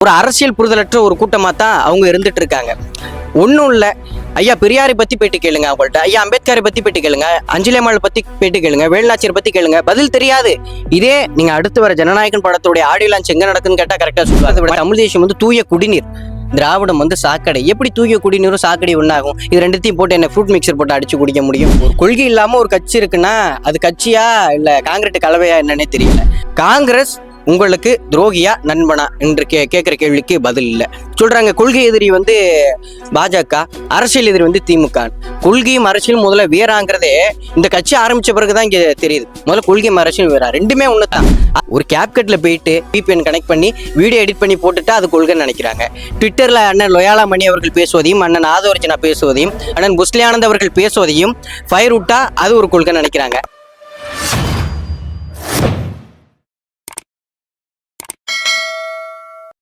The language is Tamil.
ஒரு அரசியல் புரிதலற்ற ஒரு கூட்டமாக தான் அவங்க இருந்துட்டு இருக்காங்க. ஒன்றும் இல்லை, ஐயா பெரியாரை பற்றி பேட்டி கேளுங்க அவங்கள்ட்ட, ஐயா அம்பேத்கரை பற்றி பேட்டி கேளுங்க, அஞ்சலியம்மாளை பற்றி பேட்டி கேளுங்க, வேலுநாச்சியரை பற்றி கேளுங்க, பதில் தெரியாது. இதே நீங்கள் அடுத்து வர ஜனநாயகன் படத்துடைய ஆடியோ லான்ச் எங்கே நடக்குன்னு கேட்டால் கரெக்டாக சொல்லுவாங்க. தமிழ் தேசியம் வந்து தூய குடிநீர், திராவிடம் வந்து சாக்கடை. எப்படி தூய குடிநீரும் சாக்கடை ஒன்றாகும்? இது ரெண்டுத்தையும் போட்டு என்ன ஃப்ரூட் மிக்சர் போட்டு அடிச்சு குடிக்க முடியும்? ஒரு கொள்கை இல்லாமல் ஒரு கட்சி இருக்குன்னா அது கட்சியா இல்லை காங்கிரட் கலவையா என்னன்னே தெரியல. காங்கிரஸ் உங்களுக்கு துரோகியா நண்பனா என்று கேட்குற கேள்விக்கு பதில் இல்லை. சொல்றாங்க கொள்கை எதிரி வந்து பாஜக, அரசியல் எதிரி வந்து திமுக. கொள்கையும் அரசியலும் முதல்ல வேறாங்கிறதே இந்த கட்சி ஆரம்பிச்ச பிறகுதான் இங்க தெரியுது. முதல்ல கொள்கையும் அரசியல் வேறா, ரெண்டுமே ஒண்ணுதான். ஒரு கேப்கட்ல போயிட்டு VPN கனெக்ட் பண்ணி வீடியோ எடிட் பண்ணி போட்டுட்டா அது கொள்கைன்னு நினைக்கிறாங்க. ட்விட்டர்ல அண்ணன் லொயாலா மணி அவர்கள் பேசுவதையும், அண்ணன் ஆதவர்ஜனா பேசுவதையும், அண்ணன் புஸ்லியானந்த் அவர்கள் பேசுவதையும் ஃபயர் விட்டா அது ஒரு கொள்கைன்னு நினைக்கிறாங்க.